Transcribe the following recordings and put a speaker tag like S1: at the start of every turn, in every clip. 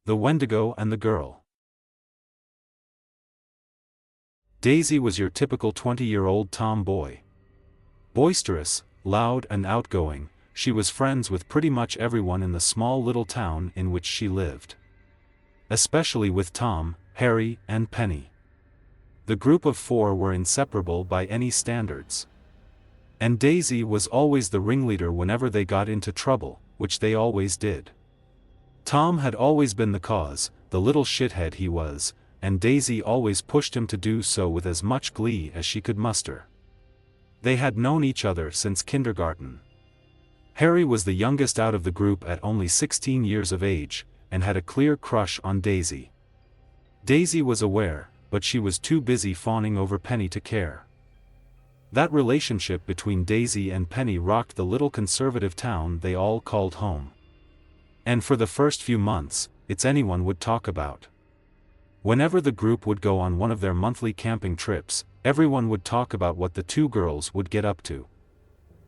S1: The Wendigo and the Girl. Daisy was your typical 20-year-old tomboy. Boisterous, loud and outgoing, she was friends with pretty much everyone in the small little town in which she lived. Especially with Tom, Harry, and Penny. The group of four were inseparable by any standards. And Daisy was always the ringleader whenever they got into trouble, which they always did. Tom had always been the cause, the little shithead he was, and Daisy always pushed him to do so with as much glee as she could muster. They had known each other since kindergarten. Harry was the youngest out of the group at only 16 years of age, and had a clear crush on Daisy. Daisy was aware, but she was too busy fawning over Penny to care. That relationship between Daisy and Penny rocked the little conservative town they all called home. And for the first few months, it's anyone would talk about. Whenever the group would go on one of their monthly camping trips, everyone would talk about what the two girls would get up to.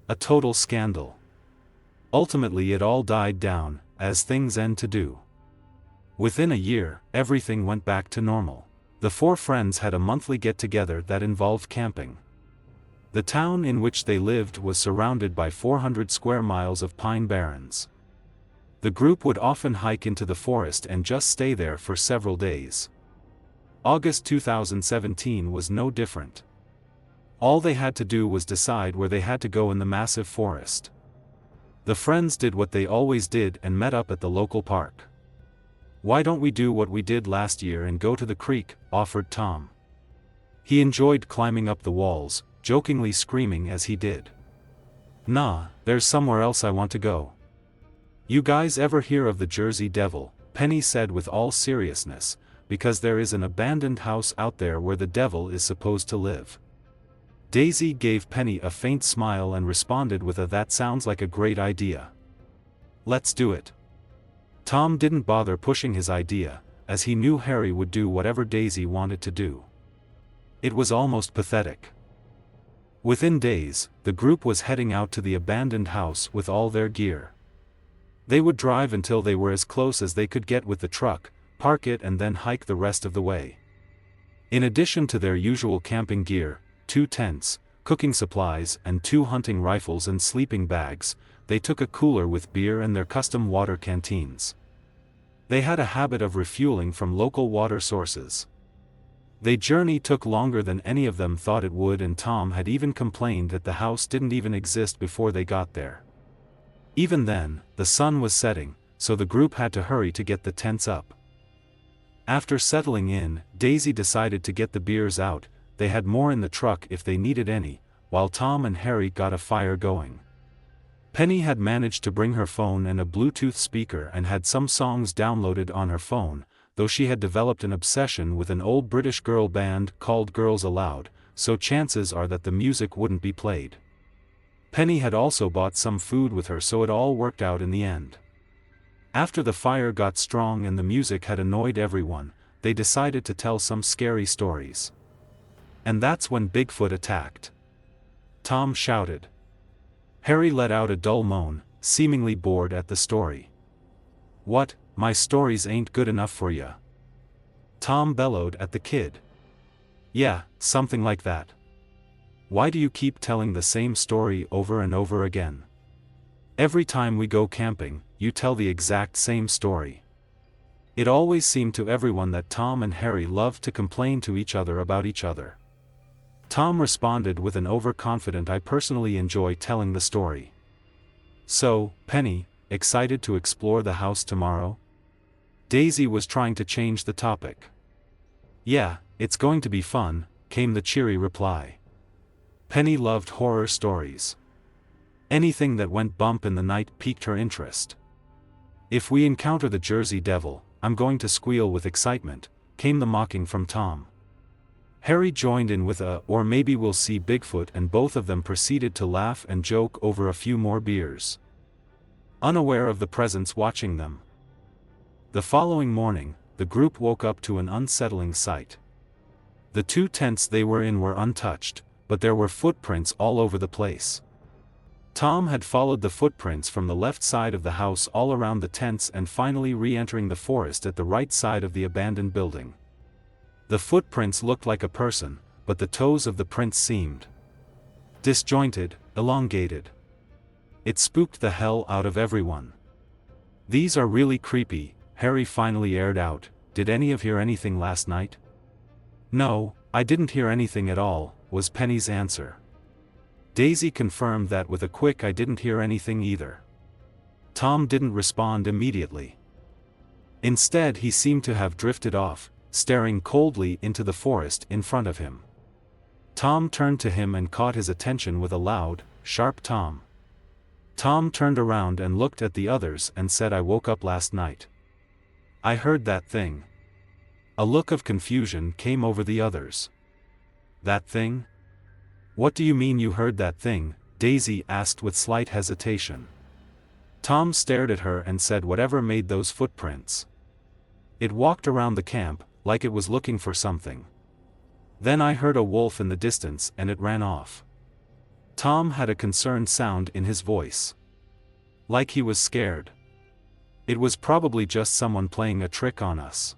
S1: A total scandal. Ultimately it all died down, as things end to do. Within a year, everything went back to normal. The four friends had a monthly get-together that involved camping. The town in which they lived was surrounded by 400 square miles of pine barrens. The group would often hike into the forest and just stay there for several days. August 2017 was no different. All they had to do was decide where they had to go in the massive forest. The friends did what they always did and met up at the local park. "Why don't we do what we did last year and go to the creek?" offered Tom. He enjoyed climbing up the walls, jokingly screaming as he did. "Nah, there's somewhere else I want to go." "You guys ever hear of the Jersey Devil?" Penny said with all seriousness, "because there is an abandoned house out there where the devil is supposed to live." Daisy gave Penny a faint smile and responded with a "that sounds like a great idea. Let's do it." Tom didn't bother pushing his idea, as he knew Harry would do whatever Daisy wanted to do. It was almost pathetic. Within days, the group was heading out to the abandoned house with all their gear. They would drive until they were as close as they could get with the truck, park it and then hike the rest of the way. In addition to their usual camping gear, 2 tents, cooking supplies and 2 hunting rifles and sleeping bags, they took a cooler with beer and their custom water canteens. They had a habit of refueling from local water sources. Their journey took longer than any of them thought it would, and Tom had even complained that the house didn't even exist before they got there. Even then, the sun was setting, so the group had to hurry to get the tents up. After settling in, Daisy decided to get the beers out. They had more in the truck if they needed any, while Tom and Harry got a fire going. Penny had managed to bring her phone and a Bluetooth speaker and had some songs downloaded on her phone, though she had developed an obsession with an old British girl band called Girls Aloud, so chances are that the music wouldn't be played. Penny had also bought some food with her, so it all worked out in the end. After the fire got strong and the music had annoyed everyone, they decided to tell some scary stories. And that's when Bigfoot attacked. Tom shouted. Harry let out a dull moan, seemingly bored at the story. "What, my stories ain't good enough for ya?" Tom bellowed at the kid. "Yeah, something like that. Why do you keep telling the same story over and over again? Every time we go camping, you tell the exact same story." It always seemed to everyone that Tom and Harry loved to complain to each other about each other. Tom responded with an overconfident "I personally enjoy telling the story." "So, Penny, excited to explore the house tomorrow?" Daisy was trying to change the topic. "Yeah, it's going to be fun," came the cheery reply. Penny loved horror stories. Anything that went bump in the night piqued her interest. "If we encounter the Jersey Devil, I'm going to squeal with excitement," came the mocking from Tom. Harry joined in with a "or maybe we'll see Bigfoot," and both of them proceeded to laugh and joke over a few more beers, unaware of the presence watching them. The following morning, the group woke up to an unsettling sight. The 2 tents they were in were untouched, but there were footprints all over the place. Tom had followed the footprints from the left side of the house all around the tents and finally re-entering the forest at the right side of the abandoned building. The footprints looked like a person, but the toes of the prints seemed disjointed, elongated. It spooked the hell out of everyone. "These are really creepy," Harry finally aired out. "Did any of you hear anything last night?" "No, I didn't hear anything at all," was Penny's answer. Daisy confirmed that with a quick "I didn't hear anything either." Tom didn't respond immediately. Instead he seemed to have drifted off, staring coldly into the forest in front of him. Tom turned to him and caught his attention with a loud, sharp "Tom." Tom turned around and looked at the others and said, "I woke up last night. I heard that thing." A look of confusion came over the others. "That thing? What do you mean you heard that thing?" Daisy asked with slight hesitation. Tom stared at her and said, "Whatever made those footprints. It walked around the camp, like it was looking for something. Then I heard a wolf in the distance and it ran off." Tom had a concerned sound in his voice. Like he was scared. "It was probably just someone playing a trick on us.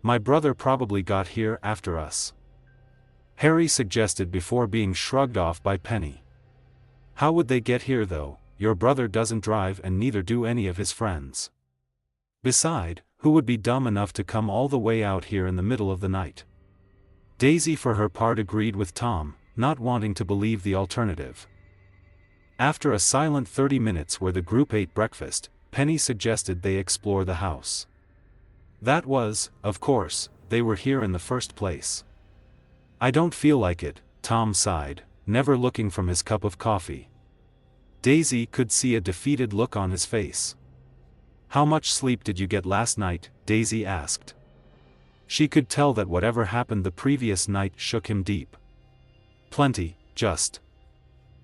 S1: My brother probably got here after us," Harry suggested before being shrugged off by Penny. "How would they get here though? Your brother doesn't drive and neither do any of his friends. Beside, who would be dumb enough to come all the way out here in the middle of the night?" Daisy for her part agreed with Tom, not wanting to believe the alternative. After a silent 30 minutes where the group ate breakfast, Penny suggested they explore the house. That was, of course, they were here in the first place. "I don't feel like it," Tom sighed, never looking from his cup of coffee. Daisy could see a defeated look on his face. "How much sleep did you get last night?" Daisy asked. She could tell that whatever happened the previous night shook him deep. "Plenty, just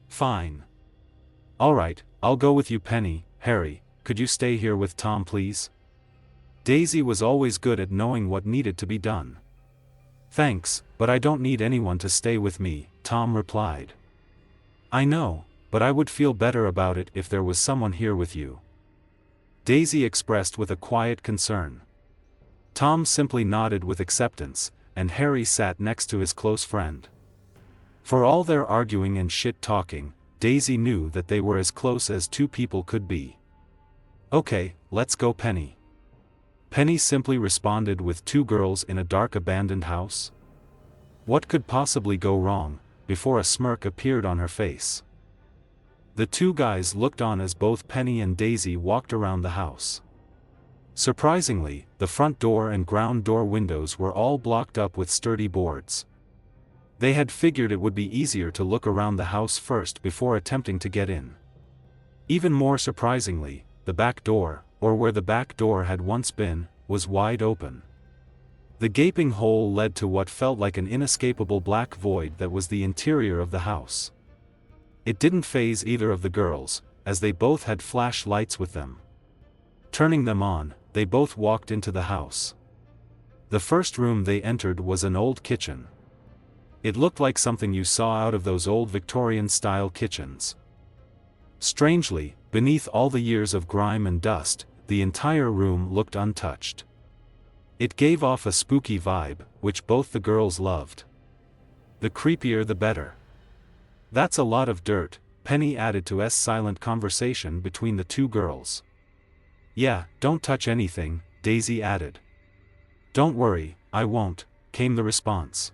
S1: fine." "All right, I'll go with you." "Penny, Harry, could you stay here with Tom please?" Daisy was always good at knowing what needed to be done. "Thanks, but I don't need anyone to stay with me," Tom replied. "I know, but I would feel better about it if there was someone here with you," Daisy expressed with a quiet concern. Tom simply nodded with acceptance, and Harry sat next to his close friend. For all their arguing and shit-talking, Daisy knew that they were as close as two people could be. "Okay, let's go." Penny simply responded with two girls in a dark abandoned house. What could possibly go wrong, before a smirk appeared on her face. The two guys looked on as both Penny and Daisy walked around the house. Surprisingly, the front door and ground door windows were all blocked up with sturdy boards. They had figured it would be easier to look around the house first before attempting to get in. Even more surprisingly, the back door, or where the back door had once been, was wide open. The gaping hole led to what felt like an inescapable black void that was the interior of the house. It didn't faze either of the girls, as they both had flashlights with them. Turning them on, they both walked into the house. The first room they entered was an old kitchen. It looked like something you saw out of those old Victorian-style kitchens. Strangely, beneath all the years of grime and dust, the entire room looked untouched. It gave off a spooky vibe, which both the girls loved. The creepier the better. "That's a lot of dirt," Penny added to silent conversation between the two girls. "Yeah, don't touch anything," Daisy added. "Don't worry, I won't," came the response.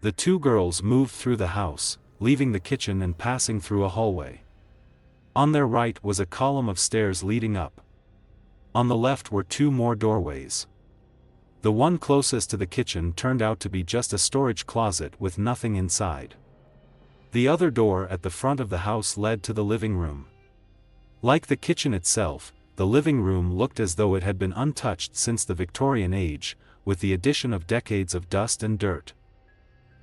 S1: The two girls moved through the house, leaving the kitchen and passing through a hallway. On their right was a column of stairs leading up. On the left were two more doorways. The one closest to the kitchen turned out to be just a storage closet with nothing inside. The other door at the front of the house led to the living room. Like the kitchen itself, the living room looked as though it had been untouched since the Victorian age, with the addition of decades of dust and dirt.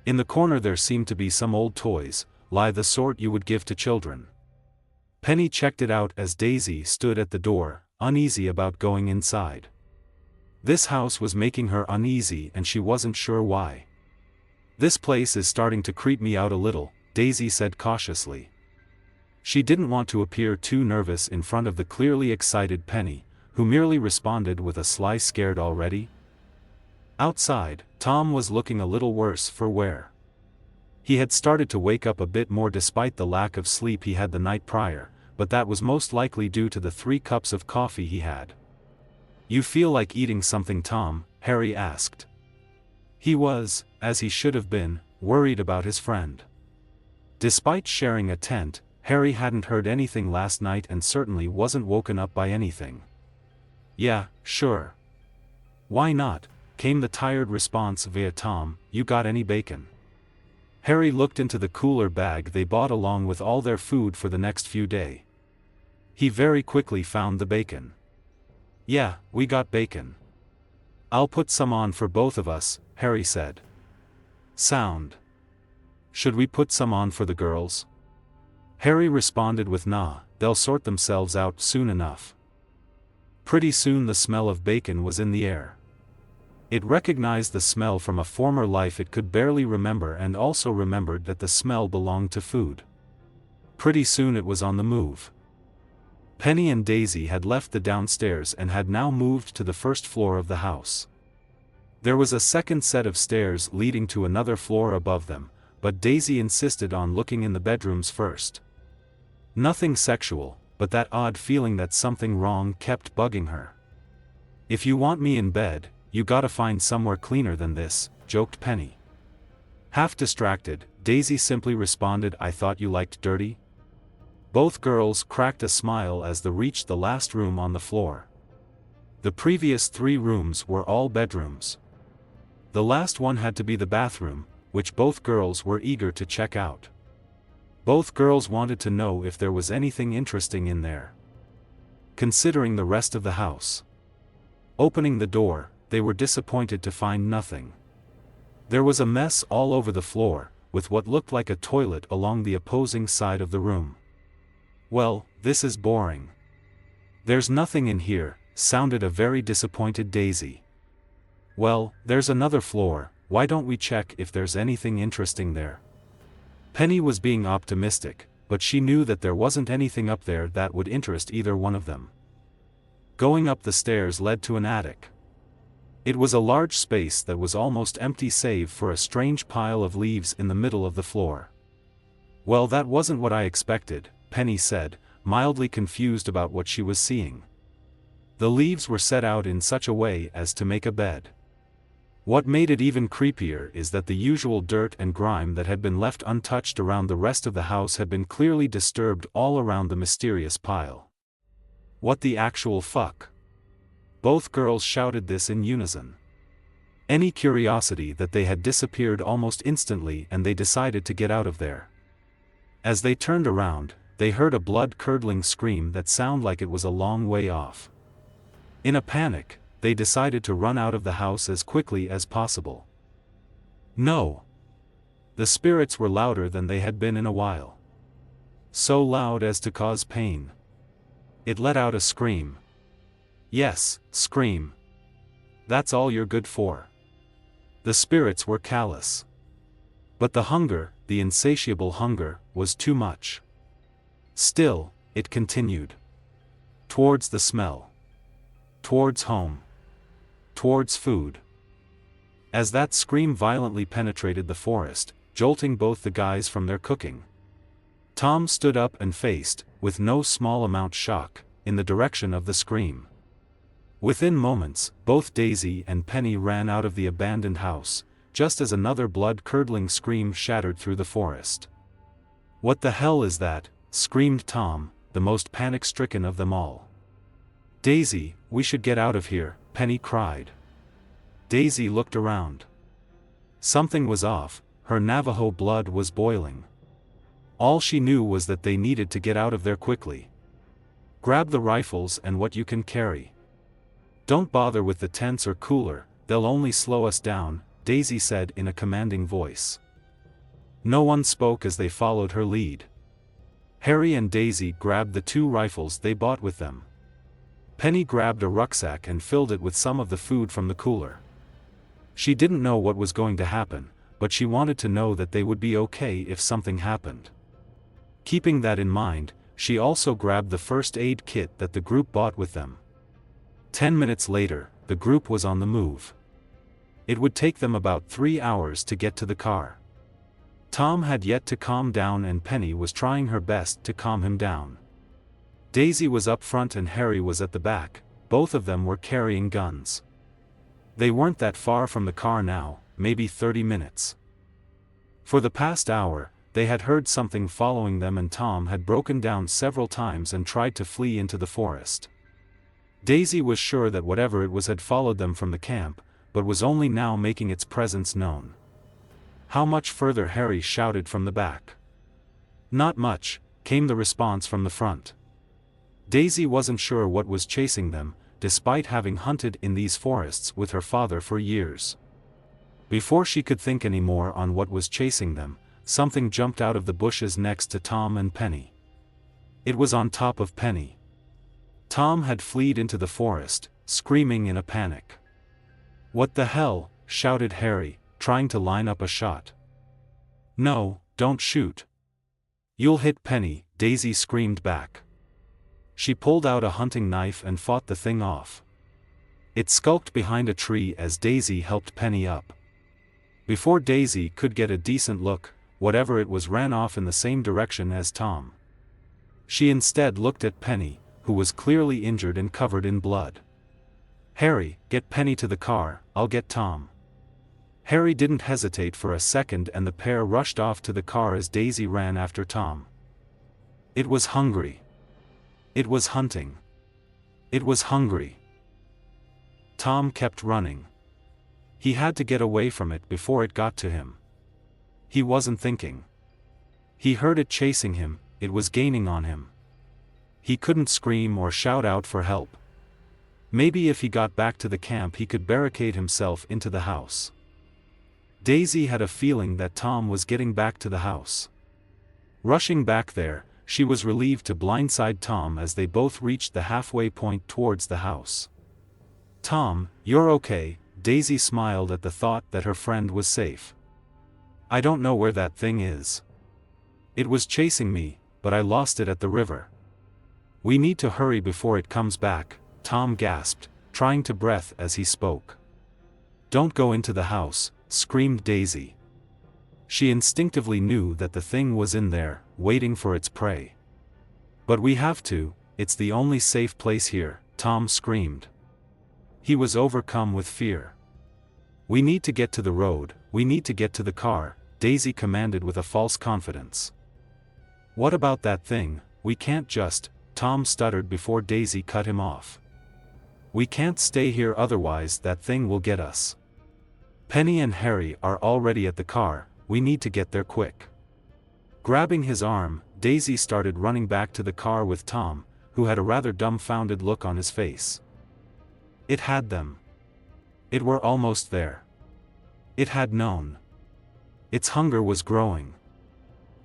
S1: In the corner there seemed to be some old toys, the sort you would give to children. Penny checked it out as Daisy stood at the door, uneasy about going inside. This house was making her uneasy and she wasn't sure why. "This place is starting to creep me out a little," Daisy said cautiously. She didn't want to appear too nervous in front of the clearly excited Penny, who merely responded with a sly "scared already?" Outside, Tom was looking a little worse for wear. He had started to wake up a bit more despite the lack of sleep he had the night prior, but that was most likely due to the 3 cups of coffee he had. "You feel like eating something, Tom?" Harry asked. He was, as he should have been, worried about his friend. Despite sharing a tent, Harry hadn't heard anything last night and certainly wasn't woken up by anything. "Yeah, sure. Why not?" came the tired response via Tom. "You got any bacon?" Harry looked into the cooler bag they bought along with all their food for the next few days. He very quickly found the bacon. "Yeah, we got bacon. I'll put some on for both of us," Harry said. "Sound. Should we put some on for the girls?" Harry responded with "Nah, they'll sort themselves out soon enough." Pretty soon the smell of bacon was in the air. It recognized the smell from a former life it could barely remember and also remembered that the smell belonged to food. Pretty soon it was on the move. Penny and Daisy had left the downstairs and had now moved to the first floor of the house. There was a second set of stairs leading to another floor above them, but Daisy insisted on looking in the bedrooms first. Nothing sexual, but that odd feeling that something wrong kept bugging her. "If you want me in bed, you gotta find somewhere cleaner than this," joked Penny. Half distracted, Daisy simply responded, "I thought you liked dirty?" Both girls cracked a smile as they reached the last room on the floor. The previous 3 rooms were all bedrooms. The last one had to be the bathroom, which both girls were eager to check out. Both girls wanted to know if there was anything interesting in there. Considering the rest of the house. Opening the door, they were disappointed to find nothing. There was a mess all over the floor, with what looked like a toilet along the opposing side of the room. "Well, this is boring. There's nothing in here," sounded a very disappointed Daisy. "Well, there's another floor, why don't we check if there's anything interesting there?" Penny was being optimistic, but she knew that there wasn't anything up there that would interest either one of them. Going up the stairs led to an attic. It was a large space that was almost empty save for a strange pile of leaves in the middle of the floor. "Well, that wasn't what I expected," Penny said, mildly confused about what she was seeing. The leaves were set out in such a way as to make a bed. What made it even creepier is that the usual dirt and grime that had been left untouched around the rest of the house had been clearly disturbed all around the mysterious pile. "What the actual fuck?" Both girls shouted this in unison. Any curiosity that they had disappeared almost instantly and they decided to get out of there. As they turned around, they heard a blood-curdling scream that sounded like it was a long way off. In a panic, they decided to run out of the house as quickly as possible. No. The spirits were louder than they had been in a while. So loud as to cause pain. It let out a scream. Yes, scream. That's all you're good for. The spirits were callous. But the hunger, the insatiable hunger, was too much. Still, it continued. Towards the smell. Towards home. Towards food. As that scream violently penetrated the forest, jolting both the guys from their cooking, Tom stood up and faced, with no small amount shock, in the direction of the scream. Within moments, both Daisy and Penny ran out of the abandoned house, just as another blood-curdling scream shattered through the forest. "What the hell is that?" screamed Tom, the most panic-stricken of them all. "Daisy, we should get out of here," Penny cried. Daisy looked around. Something was off, her Navajo blood was boiling. All she knew was that they needed to get out of there quickly. "Grab the rifles and what you can carry. Don't bother with the tents or cooler, they'll only slow us down," Daisy said in a commanding voice. No one spoke as they followed her lead. Harry and Daisy grabbed the 2 rifles they bought with them. Penny grabbed a rucksack and filled it with some of the food from the cooler. She didn't know what was going to happen, but she wanted to know that they would be okay if something happened. Keeping that in mind, she also grabbed the first aid kit that the group bought with them. 10 minutes later, the group was on the move. It would take them about 3 hours to get to the car. Tom had yet to calm down and Penny was trying her best to calm him down. Daisy was up front and Harry was at the back, both of them were carrying guns. They weren't that far from the car now, maybe 30 minutes. For the past hour, they had heard something following them and Tom had broken down several times and tried to flee into the forest. Daisy was sure that whatever it was had followed them from the camp, but was only now making its presence known. "How much further?" Harry shouted from the back. "Not much," came the response from the front. Daisy wasn't sure what was chasing them, despite having hunted in these forests with her father for years. Before she could think any more on what was chasing them, something jumped out of the bushes next to Tom and Penny. It was on top of Penny. Tom had fled into the forest, screaming in a panic. "What the hell?" shouted Harry, trying to line up a shot. "No, don't shoot. You'll hit Penny," Daisy screamed back. She pulled out a hunting knife and fought the thing off. It skulked behind a tree as Daisy helped Penny up. Before Daisy could get a decent look, whatever it was ran off in the same direction as Tom. She instead looked at Penny, who was clearly injured and covered in blood. "Harry, get Penny to the car, I'll get Tom." Harry didn't hesitate for a second and the pair rushed off to the car as Daisy ran after Tom. It was hungry. It was hunting. It was hungry. Tom kept running. He had to get away from it before it got to him. He wasn't thinking. He heard it chasing him, it was gaining on him. He couldn't scream or shout out for help. Maybe if he got back to the camp he could barricade himself into the house. Daisy had a feeling that Tom was getting back to the house. Rushing back there, she was relieved to blindside Tom as they both reached the halfway point towards the house. "Tom, you're okay," Daisy smiled at the thought that her friend was safe. "I don't know where that thing is. It was chasing me, but I lost it at the river. We need to hurry before it comes back," Tom gasped, trying to breathe as he spoke. "Don't go into the house," screamed Daisy. She instinctively knew that the thing was in there, waiting for its prey. "But we have to, it's the only safe place here," Tom screamed. He was overcome with fear. "We need to get to the road, we need to get to the car," Daisy commanded with a false confidence. "What about that thing? We can't just," Tom stuttered before Daisy cut him off. "We can't stay here otherwise that thing will get us. Penny and Harry are already at the car, we need to get there quick." Grabbing his arm, Daisy started running back to the car with Tom, who had a rather dumbfounded look on his face. It had them. It were almost there. It had known. Its hunger was growing.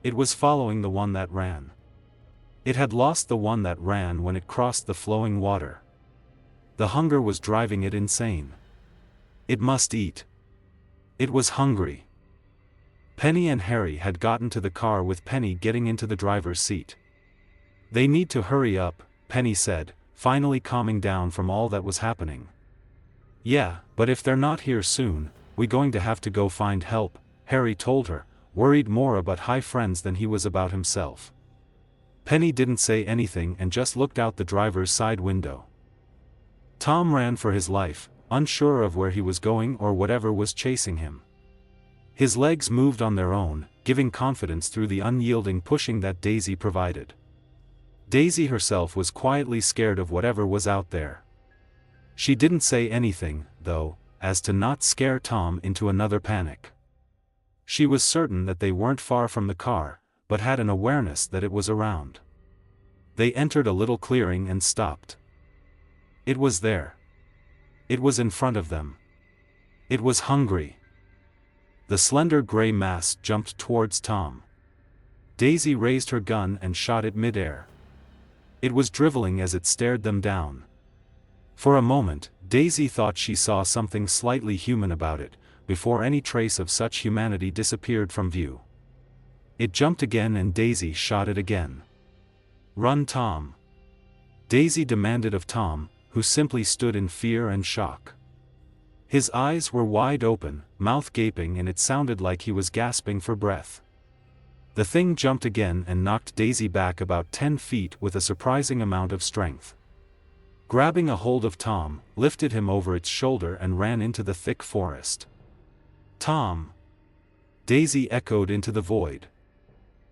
S1: It was following the one that ran. It had lost the one that ran when it crossed the flowing water. The hunger was driving it insane. It must eat. It was hungry. Penny and Harry had gotten to the car with Penny getting into the driver's seat. "They need to hurry up," Penny said, finally calming down from all that was happening. "Yeah, but if they're not here soon, we're going to have to go find help," Harry told her, worried more about high friends than he was about himself. Penny didn't say anything and just looked out the driver's side window. Tom ran for his life, unsure of where he was going or whatever was chasing him. His legs moved on their own, giving confidence through the unyielding pushing that Daisy provided. Daisy herself was quietly scared of whatever was out there. She didn't say anything, though, as to not scare Tom into another panic. She was certain that they weren't far from the car, but had an awareness that it was around. They entered a little clearing and stopped. It was there. It was in front of them. It was hungry. The slender gray mass jumped towards Tom. Daisy raised her gun and shot it mid-air. It was driveling as it stared them down. For a moment, Daisy thought she saw something slightly human about it, before any trace of such humanity disappeared from view. It jumped again and Daisy shot it again. "Run, Tom!" Daisy demanded of Tom, who simply stood in fear and shock. His eyes were wide open, mouth gaping, and it sounded like he was gasping for breath. The thing jumped again and knocked Daisy back about 10 feet with a surprising amount of strength. Grabbing a hold of Tom, lifted him over its shoulder and ran into the thick forest. "Tom!" Daisy echoed into the void.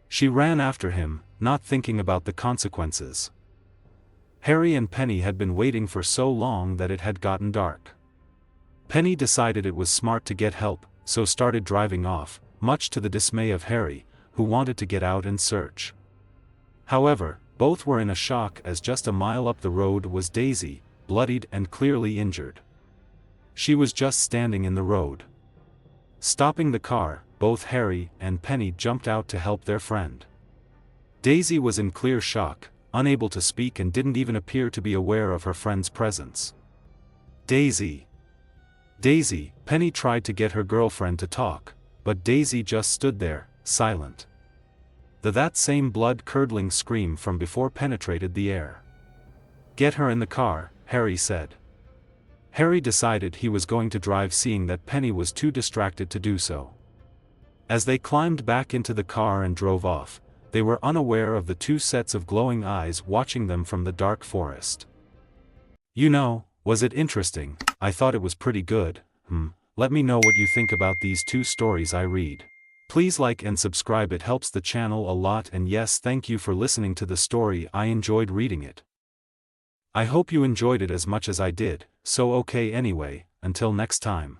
S1: She ran after him, not thinking about the consequences. Harry and Penny had been waiting for so long that it had gotten dark. Penny decided it was smart to get help, so started driving off, much to the dismay of Harry, who wanted to get out and search. However, both were in a shock as just a mile up the road was Daisy, bloodied and clearly injured. She was just standing in the road. Stopping the car, both Harry and Penny jumped out to help their friend. Daisy was in clear shock, unable to speak, and didn't even appear to be aware of her friend's presence. "Daisy! Daisy!" Penny tried to get her girlfriend to talk, but Daisy just stood there, silent. That same blood-curdling scream from before penetrated the air. "Get her in the car," Harry said. Harry decided he was going to drive, seeing that Penny was too distracted to do so. As they climbed back into the car and drove off, they were unaware of the two sets of glowing eyes watching them from the dark forest. "You know, was it interesting? I thought it was pretty good. Let me know what you think about these two stories I read. Please like and subscribe, it helps the channel a lot, and yes, thank you for listening to the story, I enjoyed reading it. I hope you enjoyed it as much as I did, so okay anyway, until next time.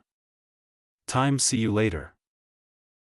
S1: See you later.